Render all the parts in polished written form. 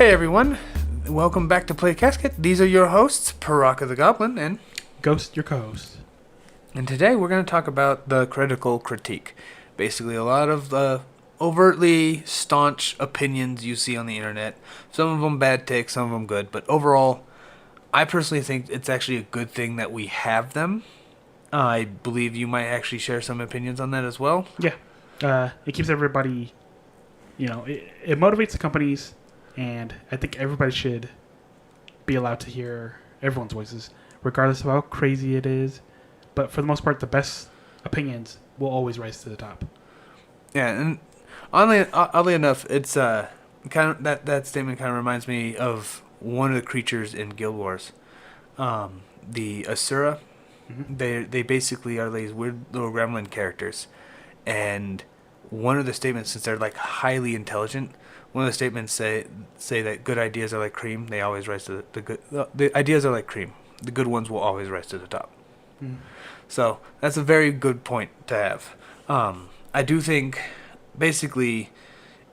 Hey everyone, welcome back to Play Casket. These are your hosts, Paraka the Goblin, and Ghost, your co-host. and today we're going to talk about the critical critique. Basically, a lot of the overtly staunch opinions you see on the internet. Some of them bad takes, some of them good, but overall, I personally think it's actually a good thing that we have them. I believe you might actually share some opinions on that as well. Yeah. It keeps everybody, it motivates the companies, and I think everybody should be allowed to hear everyone's voices, regardless of how crazy it is. But for the most part, the best opinions will always rise to the top. Yeah, and oddly enough, it's kind of that statement kind of reminds me of one of the creatures in Guild Wars, the Asura. Mm-hmm. They basically are these weird little gremlin characters, and one of the statements, since they're like highly intelligent, one of the statements say that good ideas are like cream. They always rise to the good. The ideas are like cream. The good ones will always rise to the top. Mm. So that's a very good point to have. I do think basically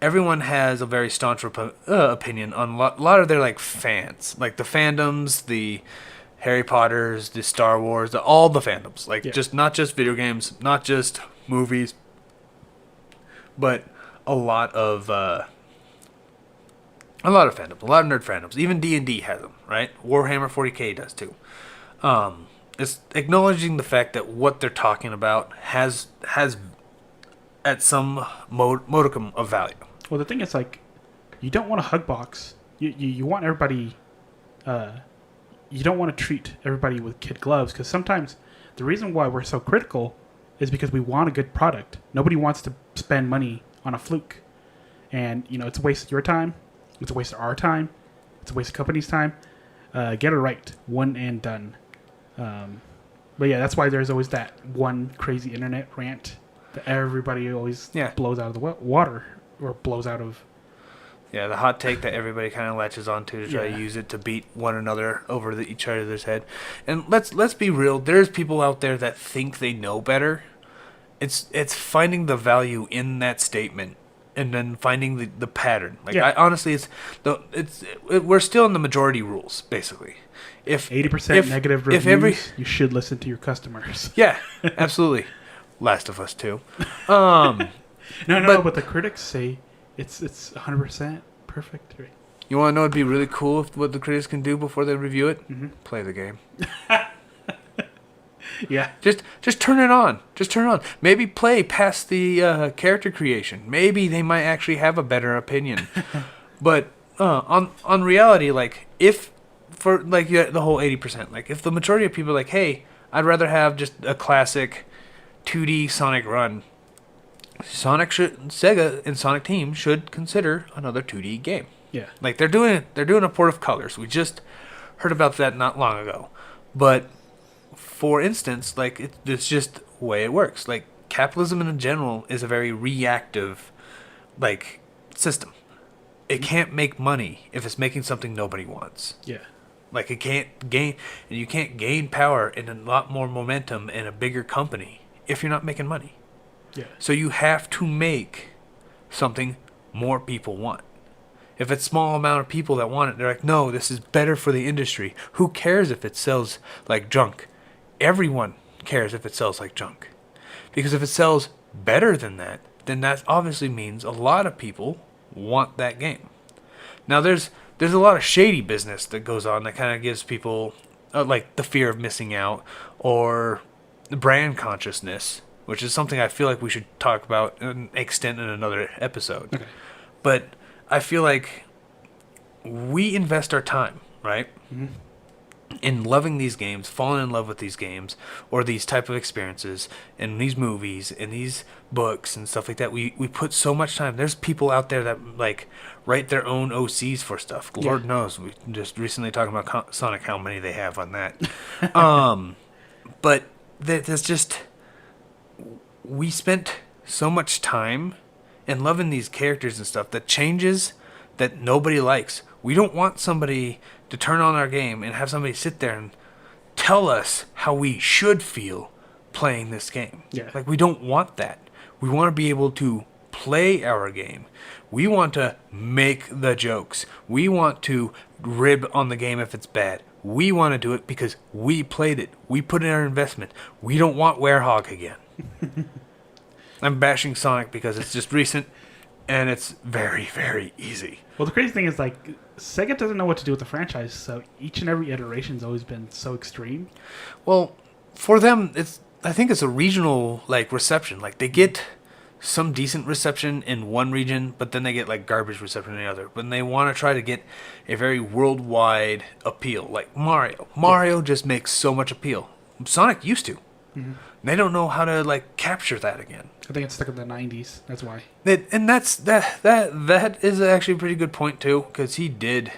everyone has a very staunch opinion on a lot of their like fans, like the fandoms, the Harry Potters, the Star Wars, all the fandoms, like just not just video games, not just movies, but a lot of fandoms, a lot of nerd fandoms. Even D&D has them, right? Warhammer 40K does too. It's acknowledging the fact that what they're talking about has at some modicum of value. Well, the thing is, like, you don't want a hug box. You want everybody. You don't want to treat everybody with kid gloves, because sometimes the reason why we're so critical is because we want a good product. Nobody wants to spend money on a fluke, and it's a waste of your time. It's a waste of our time. It's a waste of company's time. Get it right, one and done. But yeah, that's why there's always that one crazy internet rant that everybody always blows out of the water, or blows out of. Yeah, the hot take that everybody kind of latches onto to try to use it to beat one another over each other's head. And let's be real. There's people out there that think they know better. It's finding the value in that statement, and then finding the pattern. Like I honestly, we're still in the majority rules basically. If 80% negative reviews, you should listen to your customers. Yeah, absolutely. Last of Us 2. But the critics say it's 100% perfect. Right? You want to know what'd be really cool if what the critics can do before they review it? Mm-hmm. Play the game. Yeah. Just turn it on. Just turn it on. Maybe play past the character creation. Maybe they might actually have a better opinion. But on reality, like for the whole 80%, like if the majority of people are like, hey, I'd rather have just a classic 2D Sonic run, Sega and Sonic Team should consider another 2D game. Yeah. Like they're doing a Port of Colors. We just heard about that not long ago. But for instance, like it's just the way it works. Like capitalism in general is a very reactive like system. It can't make money if it's making something nobody wants. Yeah. Like it can't gain, and you can't gain power and a lot more momentum in a bigger company if you're not making money. Yeah. So you have to make something more people want. If it's a small amount of people that want it, they're like, no, this is better for the industry. Who cares if it sells like junk? Everyone cares if it sells like junk. Because if it sells better than that, then that obviously means a lot of people want that game. Now there's a lot of shady business that goes on that kind of gives people like the fear of missing out, or the brand consciousness, which is something I feel like we should talk about and extend in another episode. Okay. But I feel like we invest our time, right? Mm-hmm. In loving these games, falling in love with these games, or these type of experiences, and these movies, and these books, and stuff like that. We put so much time. There's people out there that like write their own OCs for stuff. Lord knows. We just recently talking about Sonic, how many they have on that. But that's just, we spent so much time in loving these characters and stuff that changes that nobody likes. We don't want somebody to turn on our game and have somebody sit there and tell us how we should feel playing this game. Yeah. Like, we don't want that. We want to be able to play our game. We want to make the jokes. We want to rib on the game if it's bad. We want to do it because we played it. We put in our investment. We don't want Werehog again. I'm bashing Sonic because it's just recent and it's very, very easy. Well, the crazy thing is, like, Sega doesn't know what to do with the franchise, so each and every iteration's always been so extreme. Well, for them, I think it's a regional like reception. Like they get some decent reception in one region, but then they get like garbage reception in the other. But they want to try to get a very worldwide appeal, like Mario. Mario just makes so much appeal. Sonic used to. Mm-hmm. They don't know how to like capture that again. I think it's stuck in the 90s. That's why. And that is actually a pretty good point too, because he did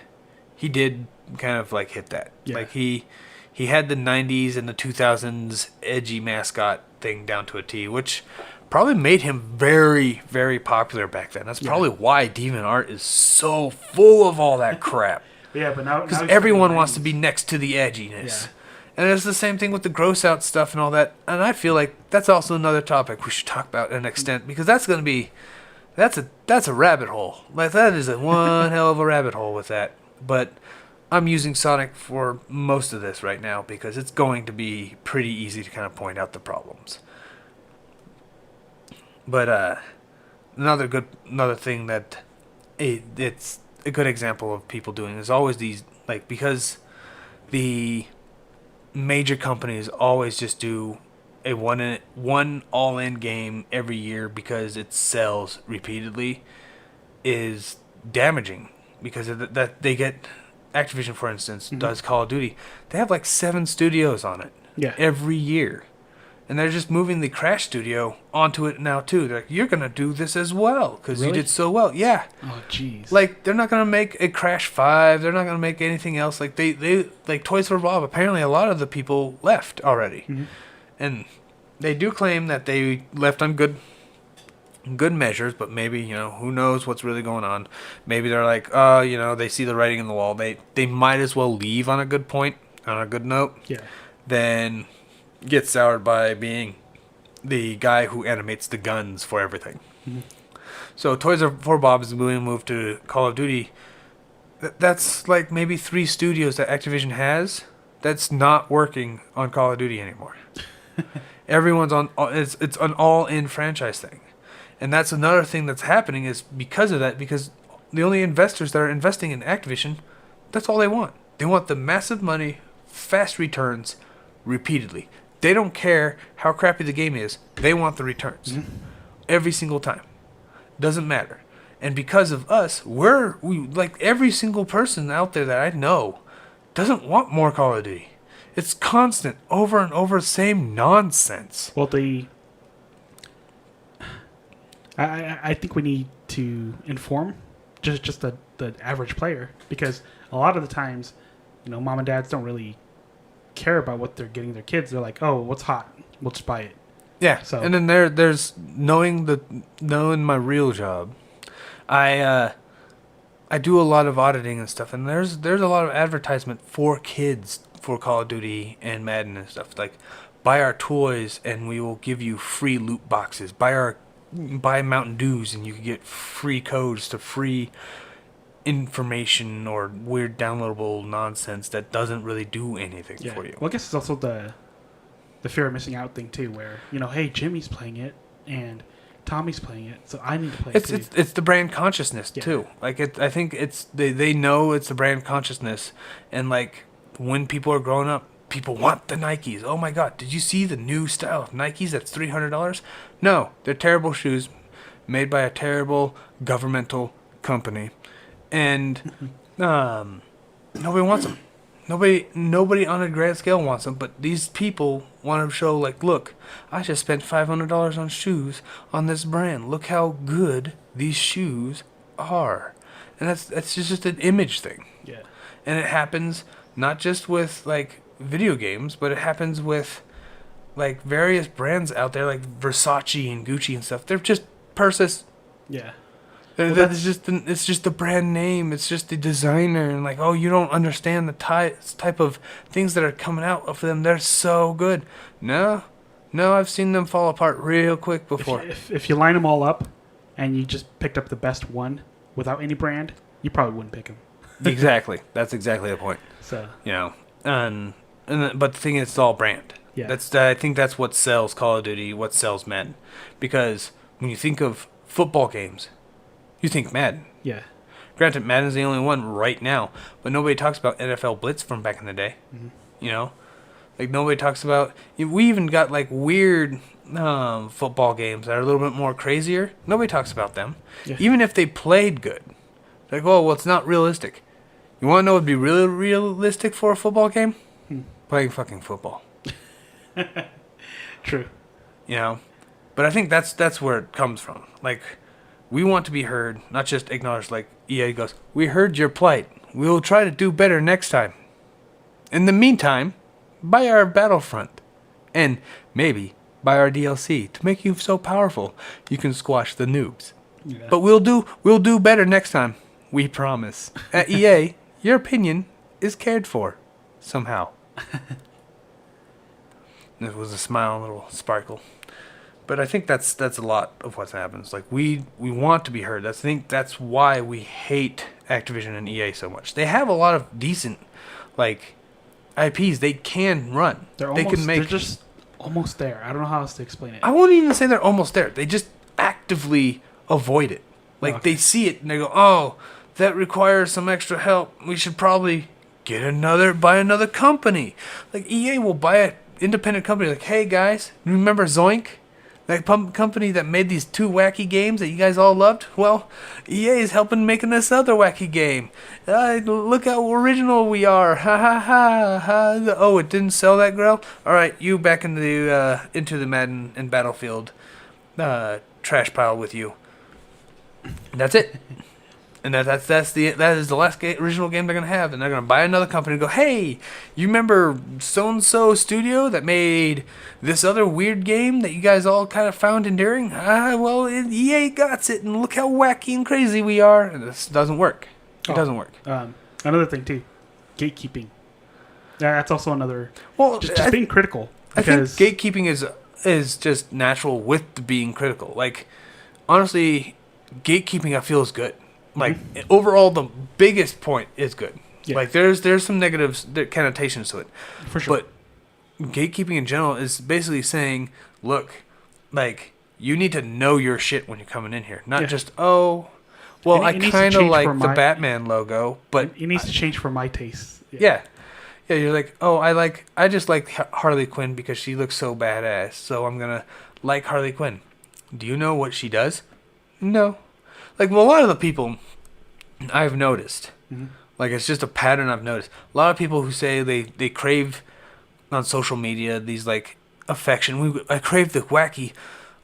kind of like hit that. Yeah. Like he had the 90s and the 2000s edgy mascot thing down to a T, which probably made him very, very popular back then. That's probably why DeviantArt is so full of all that crap. Yeah, but now Because everyone wants to be next to the edginess. Yeah. And it's the same thing with the gross out stuff and all that. And I feel like that's also another topic we should talk about in an extent, because that's going to be that's a rabbit hole. Like that is a one hell of a rabbit hole with that. But I'm using Sonic for most of this right now because it's going to be pretty easy to kind of point out the problems. But another thing that it's a good example of people doing is always these, like, because the major companies always just do a one all-in game every year because it sells repeatedly is damaging, because of that they get Activision, for instance, does Call of Duty. They have like 7 studios on it every year. And they're just moving the Crash studio onto it now, too. They're like, you're going to do this as well because you did so well. Yeah. Oh, jeez. Like, they're not going to make a Crash 5. They're not going to make anything else. Like, they like Toys for Bob, apparently a lot of the people left already. Mm-hmm. And they do claim that they left on good measures, but maybe, who knows what's really going on. Maybe they're like, they see the writing on the wall. They might as well leave on a good point, on a good note. Yeah. Then get soured by being the guy who animates the guns for everything. Mm-hmm. So Toys for Bob is being moved to Call of Duty. That's like maybe 3 studios that Activision has that's not working on Call of Duty anymore. Everyone's on, it's an all-in franchise thing. And that's another thing that's happening is because of that, because the only investors that are investing in Activision, that's all they want. They want the massive money, fast returns, repeatedly. They don't care how crappy the game is. They want the returns. Mm-hmm. Every single time. Doesn't matter. And because of us, we like every single person out there that I know doesn't want more Call of Duty. It's constant, over and over, same nonsense. Well, I think we need to inform just the average player, because a lot of the times, mom and dads don't really care about what they're getting their kids. They're like, oh, what's hot? We'll just buy it. Yeah. So. And then there's knowing my real job. I do a lot of auditing and stuff, and there's a lot of advertisement for kids for Call of Duty and Madden and stuff. Like, buy our toys and we will give you free loot boxes. Buy Mountain Dews and you can get free codes to free information or weird downloadable nonsense that doesn't really do anything for you. Well, I guess it's also the fear of missing out thing too, where hey, Jimmy's playing it and Tommy's playing it, so I need to play it too. It's the brand consciousness too. Like I think it's they know it's the brand consciousness, and like when people are growing up, people want the Nikes. Oh my God, did you see the new style of Nikes? That's $300. No, they're terrible shoes, made by a terrible governmental company. And nobody wants them. Nobody on a grand scale wants them. But these people want to show, like, look, I just spent $500 on shoes on this brand. Look how good these shoes are. And that's just an image thing. Yeah. And it happens not just with like video games, but it happens with like various brands out there, like Versace and Gucci and stuff. They're just purses. Yeah. Well, it's just the brand name. It's just the designer, and like, oh, you don't understand the type of things that are coming out of them. They're so good. No, I've seen them fall apart real quick before. If you line them all up, and you just picked up the best one without any brand, you probably wouldn't pick him. Exactly. That's exactly the point. So You know, but the thing is, it's all brand. yeah, I think that's what sells Call of Duty, what sells Madden, because when you think of football games, you think Madden. yeah, Granted, Madden's the only one right now, but nobody talks about NFL Blitz from back in the day. mm-hmm. You know, like nobody talks about. We even got like weird football games that are a little bit more crazier. Nobody talks about them, Yeah. even if they played good. Like, oh, well, it's not realistic. You want to know what would be really realistic for a football game? Playing fucking football. True. You know, but I think that's where it comes from. Like, we want to be heard, not just acknowledged. Like EA goes, we heard your plight. We will try to do better next time. In the meantime, buy our Battlefront, and maybe buy our DLC to make you so powerful you can squash the noobs. Yeah. But we'll do better next time. We promise. At EA, your opinion is cared for, somehow. It was a smile, a little sparkle. But I think that's a lot of what happens. Like we want to be heard. I think that's why we hate Activision and EA so much. They have a lot of decent, like, IPs they can run. They're just almost there. I don't know how else to explain it. I won't even say they're almost there. They just actively avoid it. Like, Okay. they see it and they go, oh, that requires some extra help. We should probably buy another company. Like, EA will buy an independent company. Like, hey, guys, remember Zoink? That company that made these 2 wacky games that you guys all loved? Well, EA is helping making this other wacky game. Look how original we are. Ha ha ha ha. Oh, it didn't sell that well? Alright, you back into the Madden and Battlefield trash pile with you. And that's it. And that is the last original game they're gonna have, and they're gonna buy another company and go, hey, you remember so and so studio that made this other weird game that you guys all kind of found endearing? Well, EA got it, and look how wacky and crazy we are. And this doesn't work. It doesn't work. Another thing too, gatekeeping. Yeah, that's also another. Well, just being critical. I think Because gatekeeping is just natural with the being critical. Like, honestly, gatekeeping I feel is good. Like, overall, the biggest point is good. Yeah. Like, there's some negatives, connotations to it. for sure. But gatekeeping in general is basically saying, look, like, you need to know your shit when you're coming in here. Not Yeah. just, oh, well, And I it needs to kind of change like for the my- Batman logo, but it needs to change for my taste. yeah. Yeah, you're like, oh, I just like Harley Quinn because she looks so badass, so I'm gonna like Harley Quinn. Do you know what she does? No. Like, well, a lot of the people I've noticed, like, it's just a pattern I've noticed. A lot of people who say they crave on social media these, like, affection. I crave the wacky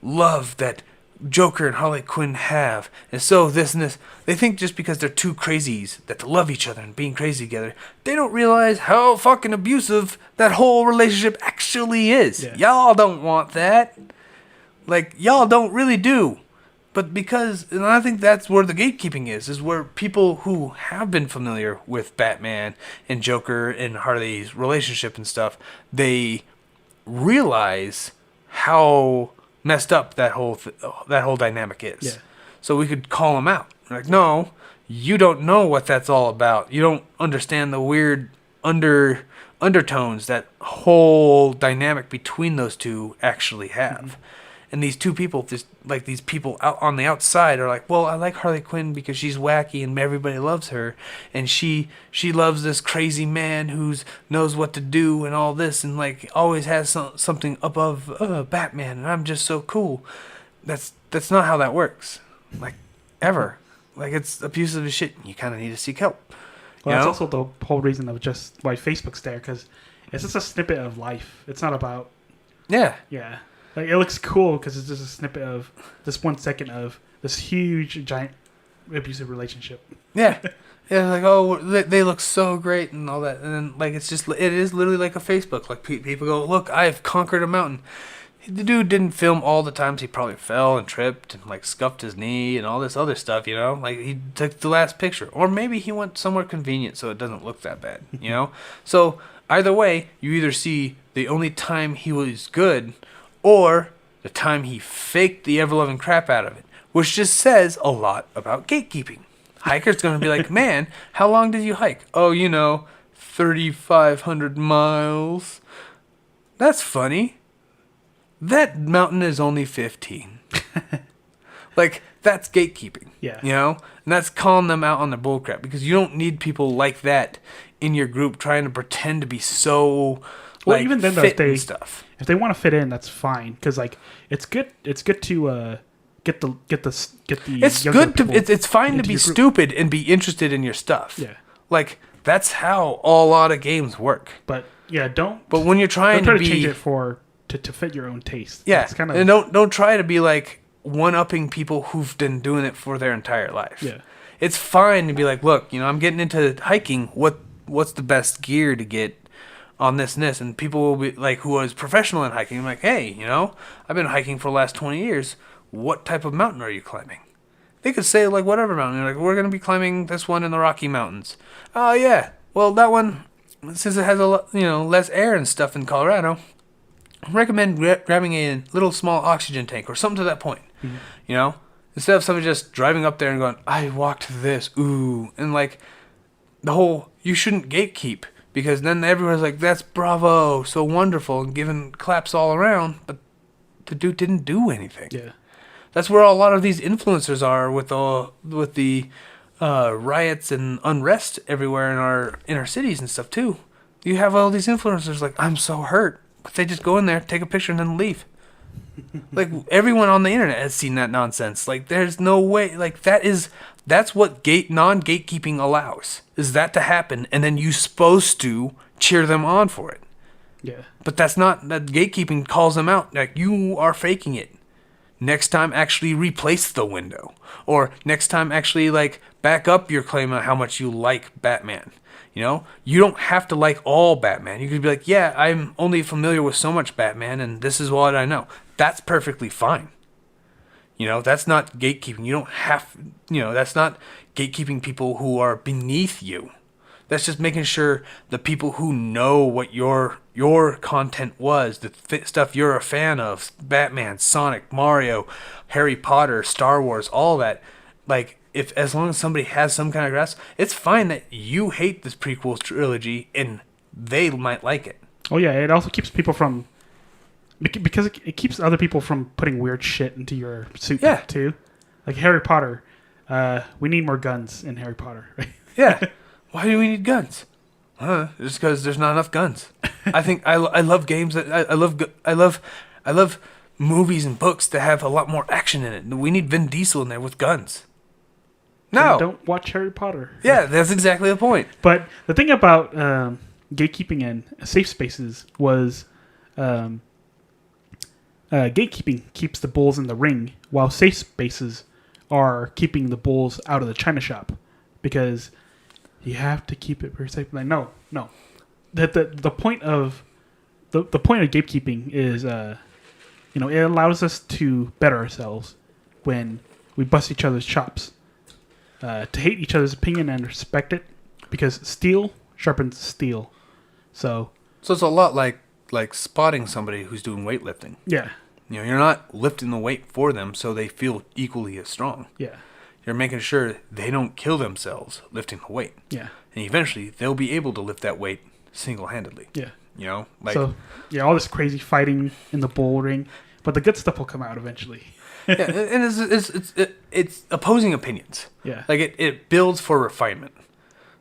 love that Joker and Harley Quinn have, and so this and this. They think just because they're two crazies that they love each other and being crazy together, they don't realize how fucking abusive that whole relationship actually is. Yeah. Y'all don't want that. Like, y'all don't really do. But because, and I think that's where the gatekeeping is where people who have been familiar with Batman and Joker and Harley's relationship and stuff, they realize how messed up that whole dynamic is. Yeah. So we could call them out. Like, no, you don't know what that's all about. You don't understand the weird undertones that whole dynamic between those two actually have. And these two people, these people out on the outside are like, well, I like Harley Quinn because she's wacky and everybody loves her, and she loves this crazy man who knows what to do and all this, and like always has something above Batman, and I'm just so cool. That's not how that works, like, ever. Like, it's abusive as shit. And you kind of need to seek help. Well, You that's know? also the whole reason of just why Facebook's there, because it's just a snippet of life. It's not about Yeah. Like, it looks cool because it's just a snippet of this 1 second of this huge, giant abusive relationship. Yeah. Yeah, like, oh, they look so great and all that. And then, like, it is literally like a Facebook. Like, people go, look, I've conquered a mountain. The dude didn't film all the times he probably fell and tripped and, like, scuffed his knee and all this other stuff, you know? Like, he took the last picture. Or maybe he went somewhere convenient so it doesn't look that bad, you know? So, either way, you either see the only time he was good or the time he faked the ever-loving crap out of it. which just says a lot about gatekeeping. Hiker's going to be like, man, how long did you hike? Oh, 3,500 miles. That's funny. That mountain is only 15. Like, that's gatekeeping. Yeah. And that's calling them out on their bullcrap, because you don't need people like that in your group trying to pretend to be so even then, fit though, and stuff. If they want to fit in, that's fine, because like it's good to get the It's younger good to people it's fine to into be your group. stupid and be interested in your stuff. Yeah. Like, that's how a lot of games work. But yeah, don't But when you're trying try to to be change it to fit your own taste. yeah, It's kind of and don't try to be like one-upping people who've been doing it for their entire life. Yeah. It's fine to be like, look, I'm getting into hiking. What's the best gear to get on this and this? And people will be like, who is professional in hiking, I'm like, hey, I've been hiking for the last 20 years. What type of mountain are you climbing? They could say like whatever mountain. Like, we're gonna be climbing this one in the Rocky Mountains. Oh yeah. Well, that one, since it has a lot, less air and stuff in Colorado, I recommend grabbing a little small oxygen tank or something to that point. Mm-hmm. Instead of somebody just driving up there and going, I walked this, ooh, and like the whole, you shouldn't gatekeep, because then everyone's like, that's bravo, so wonderful, and giving claps all around, but the dude didn't do anything. Yeah. That's where a lot of these influencers are with the riots and unrest everywhere in our inner cities and stuff too. You have all these influencers like, I'm so hurt, but they just go in there, take a picture, and then leave. Like, everyone on the internet has seen that nonsense. Like, there's no way. Like, that's what non-gatekeeping allows, is that to happen, and then you're supposed to cheer them on for it. Yeah. But that's not, that gatekeeping calls them out. Like, you are faking it. Next time, actually replace the window. Or next time, actually, like, back up your claim on how much you like Batman. You don't have to like all Batman. You could be like, yeah, I'm only familiar with so much Batman, and this is what I know. That's perfectly fine. That's not gatekeeping. You don't have, that's not gatekeeping people who are beneath you. That's just making sure the people who know what your content was, the stuff you're a fan of, Batman, Sonic, Mario, Harry Potter, Star Wars, all that, like, as long as somebody has some kind of grasp, it's fine that you hate this prequel trilogy and they might like it. Oh yeah, it also keeps people from, because it keeps other people from putting weird shit into your suit too. Like Harry Potter, we need more guns in Harry Potter. Yeah. Why do we need guns? Just because there's not enough guns. I think I love games that I love movies and books that have a lot more action in it. We need Vin Diesel in there with guns. No, don't watch Harry Potter. Yeah, that's exactly the point. But the thing about gatekeeping and safe spaces was gatekeeping keeps the bulls in the ring, while safe spaces are keeping the bulls out of the china shop, because you have to keep it very safe. Like, no. That the point of the point of gatekeeping is it allows us to better ourselves when we bust each other's chops. To hate each other's opinion and respect it, because steel sharpens steel. So it's a lot like spotting somebody who's doing weightlifting. Yeah. You're not lifting the weight for them so they feel equally as strong. Yeah. You're making sure they don't kill themselves lifting the weight. Yeah. And eventually they'll be able to lift that weight single-handedly. Yeah. So all this crazy fighting in the bull ring, but the good stuff will come out eventually. Yeah, and it's opposing opinions. Yeah. Like, it builds for refinement.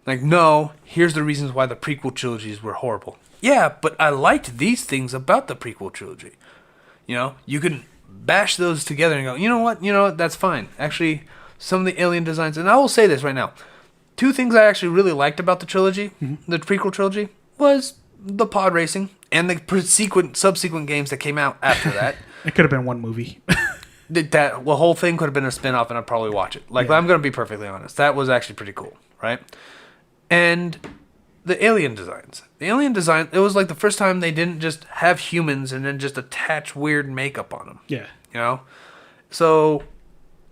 Like, no, here's the reasons why the prequel trilogies were horrible. Yeah, but I liked these things about the prequel trilogy. You can bash those together and go, you know what, that's fine. Actually, some of the alien designs, and I will say this right now, 2 things I actually really liked about the trilogy, the prequel trilogy, was the pod racing and the subsequent games that came out after that. It could have been one movie. The whole thing could have been a spin-off, and I'd probably watch it. Like, yeah. I'm going to be perfectly honest. That was actually pretty cool, right? And the alien designs. The alien design, it was like the first time they didn't just have humans and then just attach weird makeup on them. Yeah. So,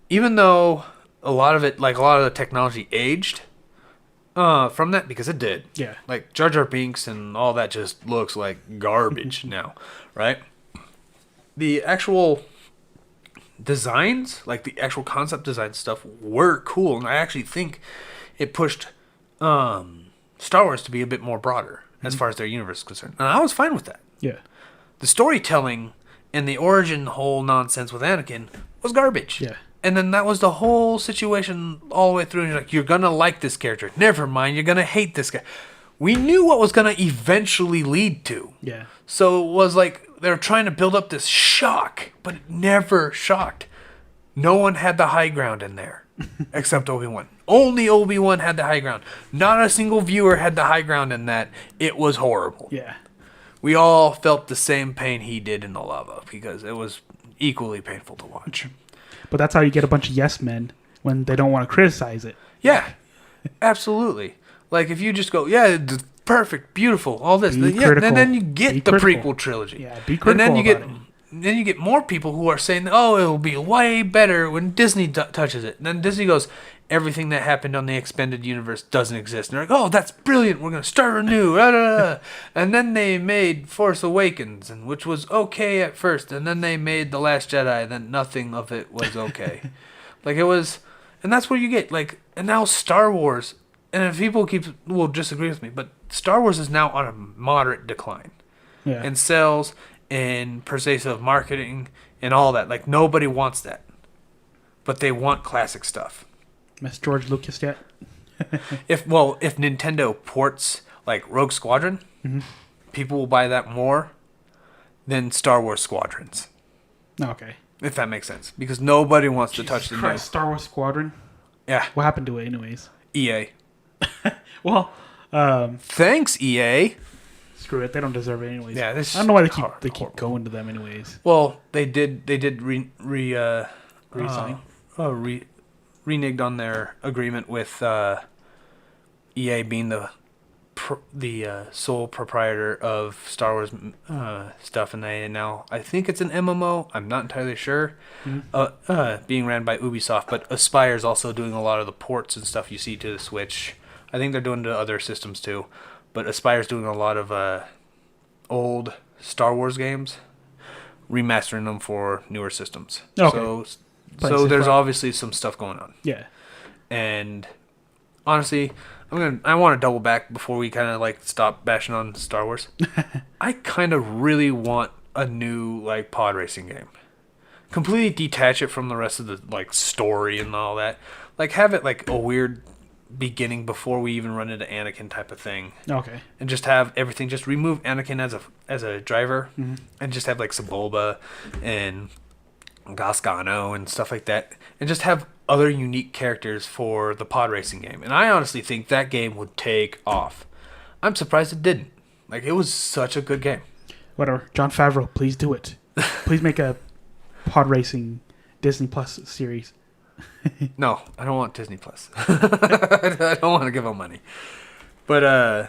even though a lot of the technology aged from that, because it did. Yeah. Like, Jar Jar Binks and all that just looks like garbage now, right? The actual designs, like the actual concept design stuff, were cool, and I actually think it pushed Star Wars to be a bit more broader as far as their universe is concerned, and I was fine with that. Yeah. The storytelling and the origin whole nonsense with Anakin was garbage. Yeah. And then that was the whole situation all the way through. And you're like, you're going to like this character. Never mind, you're going to hate this guy. We knew what was going to eventually lead to. Yeah. So it was like they were trying to build up this shock, but it never shocked. No one had the high ground in there except Obi-Wan. Only Obi-Wan had the high ground. Not a single viewer had the high ground in that. It was horrible. Yeah. We all felt the same pain he did in the lava because it was equally painful to watch. But that's how you get a bunch of yes men when they don't want to criticize it. Yeah, absolutely. Like if you just go, yeah, it's perfect, beautiful, all this, Be yeah, critical. and then you get Be the critical. prequel trilogy. Yeah, be And critical then you get, about it. then you get more people who are saying, oh, it'll be way better when Disney touches it. And then Disney goes, everything that happened on the expanded universe doesn't exist. And they're like, oh, that's brilliant. We're going to start anew. And then they made Force Awakens, and which was okay at first. And then they made The Last Jedi, and then nothing of it was okay. Like it was, and that's what you get. Like, and now Star Wars, and if people will disagree with me, but Star Wars is now on a moderate decline. Yeah. In sales, in persuasive marketing, and all that. Like nobody wants that. But they want classic stuff. Miss George Lucas yet? If Nintendo ports like Rogue Squadron, people will buy that more than Star Wars Squadrons. Okay. If that makes sense. Because nobody wants to touch the new. Christ, Star Wars Squadron? Yeah. What happened to it anyways? EA. Well, Thanks, EA. screw it. They don't deserve it anyways. Yeah, this I don't know why they is keep horrible. going to them anyways. Well, they did Resign. reneged on their agreement with EA being the sole proprietor of Star Wars stuff, and they now, I think it's an MMO. I'm not entirely sure. Being ran by Ubisoft, but Aspire's also doing a lot of the ports and stuff you see to the Switch. I think they're doing to other systems too, but Aspire's doing a lot of old Star Wars games, remastering them for newer systems. Okay. So there's obviously some stuff going on. Yeah. And honestly, I want to double back before we kind of like stop bashing on Star Wars. I kind of really want a new like pod racing game. Completely detach it from the rest of the like story and all that. Like have it like a weird beginning before we even run into Anakin type of thing. Okay. And just have everything. Just remove Anakin as a driver, and just have like Sebulba and Gasgano and stuff like that, and just have other unique characters for the pod racing game. And I honestly think that game would take off. I'm surprised it didn't. Like it was such a good game. Whatever. Jon Favreau, please do it. Please make a pod racing Disney Plus series. No, I don't want Disney Plus. I don't want to give them money. But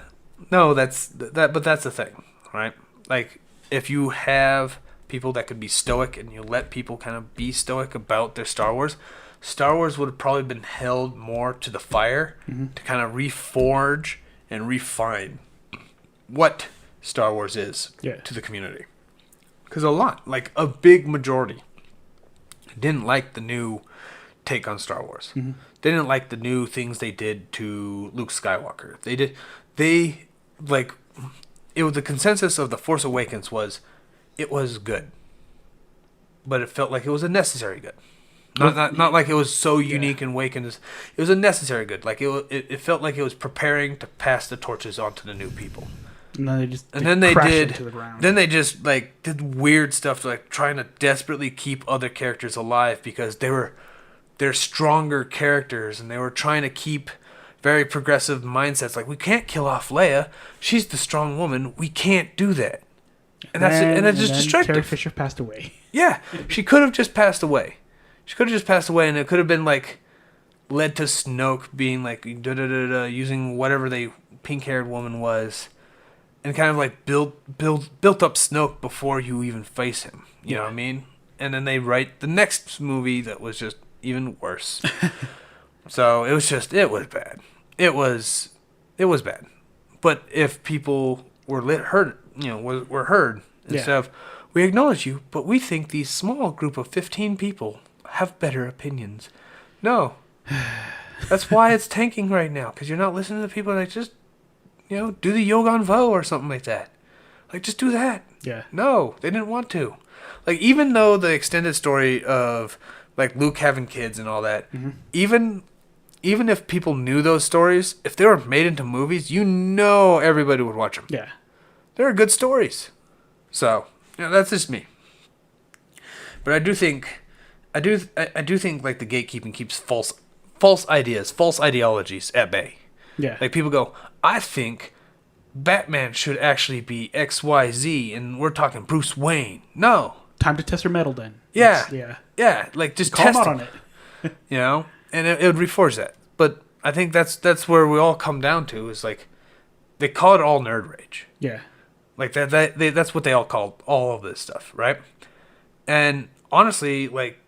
no, that's the thing, right? Like if you have people that could be stoic and you let people kind of be stoic about their Star Wars would have probably been held more to the fire to kind of reforge and refine what Star Wars is to the community. Because a big majority didn't like the new take on Star Wars. They didn't like the new things they did to Luke Skywalker. The consensus of The Force Awakens was it was good, but it felt like it was a necessary good. Not like it was so unique and awakened. It was a necessary good. Like it felt like it was preparing to pass the torches on to the new people. And then they just like did weird stuff, like trying to desperately keep other characters alive because they're stronger characters, and they were trying to keep very progressive mindsets. Like, we can't kill off Leia. She's the strong woman. We can't do that. And that's just destructive. Carrie Fisher passed away. Yeah, she could have just passed away. And it could have been like led to Snoke being like using whatever the pink-haired woman was, and kind of like built up Snoke before you even face him. You know what I mean? And then they write the next movie that was just even worse. So it was bad. It was bad. But if people were heard instead of We acknowledge you, but we think these small group of 15 people have better opinions. No. That's why it's tanking right now, because you're not listening to people that just, do the Yogan Vo or something like that. Like, just do that. Yeah. No, they didn't want to. Like, even though the extended story of, like, Luke having kids and all that, even if people knew those stories, if they were made into movies, everybody would watch them. Yeah. They're good stories. So, that's just me. But I do think like the gatekeeping keeps false ideas, false ideologies at bay. Yeah. Like people go, I think Batman should actually be XYZ, and we're talking Bruce Wayne. No. Time to test your metal then. Yeah. Yeah. Like just call test them out it. on it. And it would reinforce that. But I think that's where we all come down to is like they call it all nerd rage. Yeah. Like that's what they all call all of this stuff, right? And honestly, like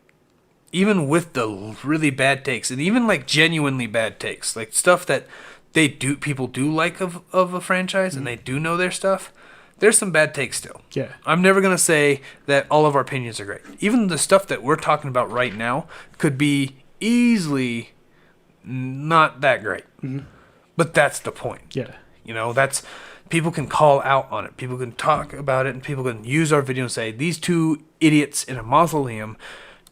even with the really bad takes, and even like genuinely bad takes, like stuff that people do like of a franchise, and they do know their stuff, there's some bad takes still. Yeah. I'm never gonna say that all of our opinions are great. Even the stuff that we're talking about right now could be easily not that great. But that's the point. Yeah. That's people can call out on it. People can talk about it, and people can use our video and say, these two idiots in a mausoleum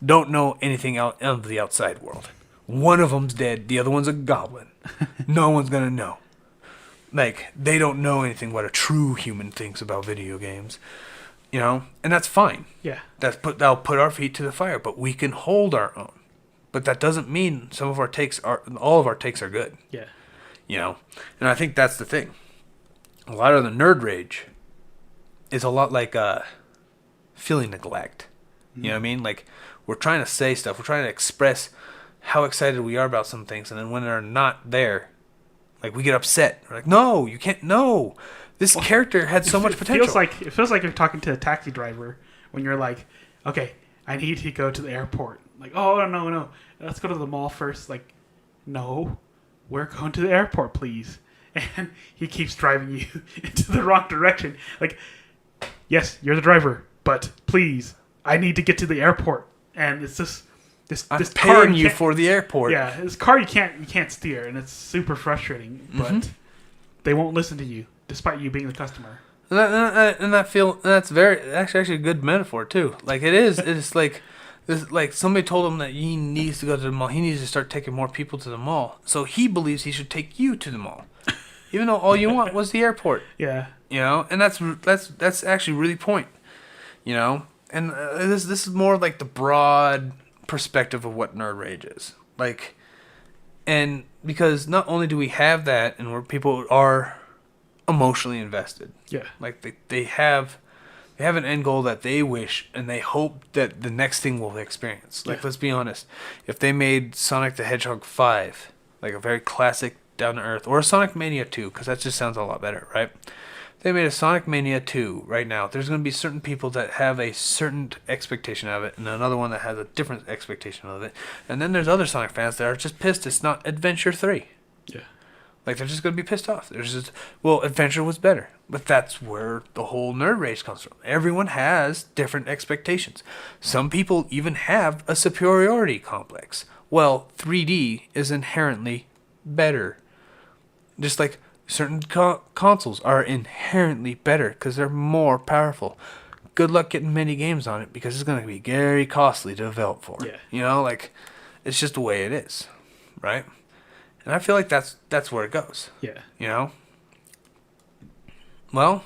don't know anything out of the outside world. One of them's dead. The other one's a goblin. No one's going to know. Like, they don't know anything what a true human thinks about video games. And that's fine. Yeah. That'll put our feet to the fire, but we can hold our own. But that doesn't mean all of our takes are good. Yeah. And I think that's the thing. A lot of the nerd rage is a lot like feeling neglect. You know what I mean? Like, we're trying to say stuff. We're trying to express how excited we are about some things. And then when they're not there, like, we get upset. We're like, no, you can't. No. This character had so much potential. It feels like you're talking to a taxi driver when you're like, okay, I need to go to the airport. Like, oh, no. Let's go to the mall first. Like, no, we're going to the airport, please. And he keeps driving you into the wrong direction. Like, yes, you're the driver, but please, I need to get to the airport. And it's this I'm this car paying you for the airport. Yeah, this car you can't steer, and it's super frustrating. But they won't listen to you, despite you being the customer. And I feel that's actually a good metaphor too. Like it's like this, like somebody told him that he needs to go to the mall. He needs to start taking more people to the mall. So he believes he should take you to the mall, even though all you want was the airport. Yeah. And that's actually really point. And this is more like the broad perspective of what nerd rage is. Like, and because not only do we have that, and where people are emotionally invested. Yeah. Like they have an end goal that they wish and they hope that the next thing will experience. Like, let's be honest. If they made Sonic the Hedgehog 5, like a very classic down to earth, or a Sonic Mania 2, because that just sounds a lot better, right? They made a Sonic Mania 2 right now. There's going to be certain people that have a certain expectation of it, and another one that has a different expectation of it. And then there's other Sonic fans that are just pissed it's not Adventure 3. Yeah. Like, they're just going to be pissed off. There's just, well, Adventure was better. But that's where the whole nerd rage comes from. Everyone has different expectations. Some people even have a superiority complex. Well, 3D is inherently better. Just like certain consoles are inherently better because they're more powerful. Good luck getting many games on it because it's going to be very costly to develop for. Yeah. Like, it's just the way it is, right? And I feel like that's where it goes. Yeah. Well,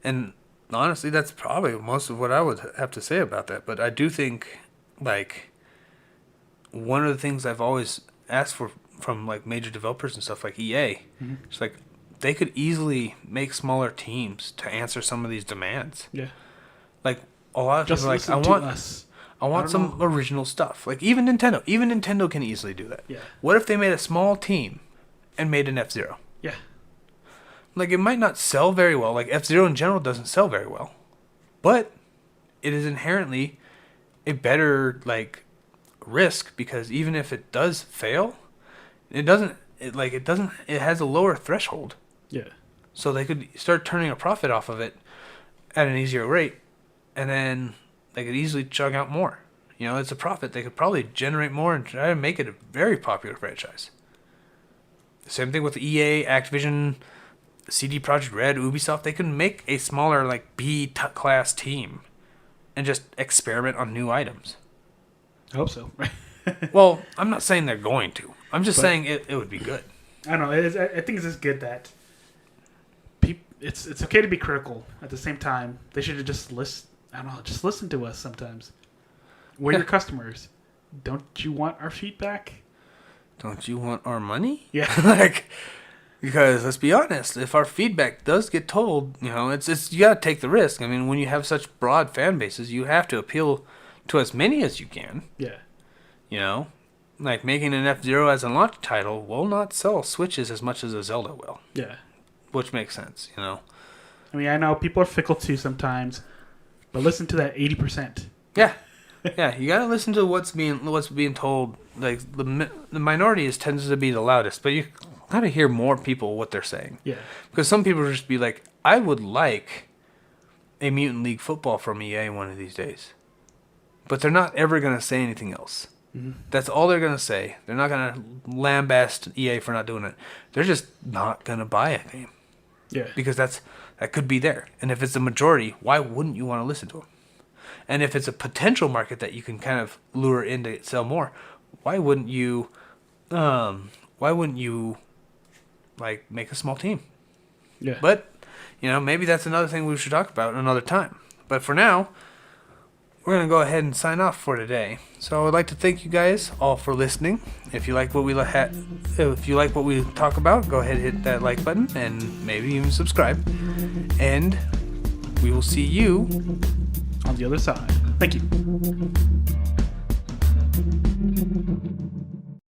and honestly, that's probably most of what I would have to say about that. But I do think, like, one of the things I've always asked for from, like, major developers and stuff like EA, it's like they could easily make smaller teams to answer some of these demands. Yeah. Like, a lot of Just people are like, I want some original stuff. Like, even Nintendo can easily do that. Yeah. What if they made a small team and made an F-Zero? Yeah. Like, it might not sell very well. Like, F-Zero in general doesn't sell very well. But it is inherently a better, like, risk because even if it does fail, it has a lower threshold. Yeah. So they could start turning a profit off of it at an easier rate and then they could easily chug out more. You know, it's a profit. They could probably generate more and try to make it a very popular franchise. Same thing with EA, Activision, CD Projekt Red, Ubisoft. They can make a smaller, like, B-class team and just experiment on new items. I hope so. Well, I'm not saying they're going to. I'm just saying it would be good. I don't know. I think it's just good that it's okay to be critical. At the same time, they should just listen. I don't know. Just listen to us sometimes. We're your customers. Don't you want our feedback? Don't you want our money? Yeah. Like, because let's be honest, if our feedback does get told, you know, it's you gotta take the risk. I mean, when you have such broad fan bases, you have to appeal to as many as you can. Yeah. You know, like making an F-Zero as a launch title will not sell Switches as much as a Zelda will. Yeah. Which makes sense, you know. I mean, I know people are fickle too sometimes, but listen to that 80%. Yeah. Yeah, you gotta listen to what's being told. Like the minority tends to be the loudest, but you gotta hear more people what they're saying. Yeah. Because some people just be like, I would like a Mutant League Football from EA one of these days, but they're not ever gonna say anything else. Mm-hmm. That's all they're gonna say. They're not gonna lambast EA for not doing it. They're just not gonna buy a game. Yeah. Because that could be there, and if it's the majority, why wouldn't you want to listen to them? And if it's a potential market that you can kind of lure in to sell more, why wouldn't you like make a small team? Yeah. But, you know, maybe that's another thing we should talk about another time. But for now, we're going to go ahead and sign off for today. So I'd like to thank you guys all for listening. If you like what we talk about, go ahead and hit that like button and maybe even subscribe. And we will see you on the other side. Thank you.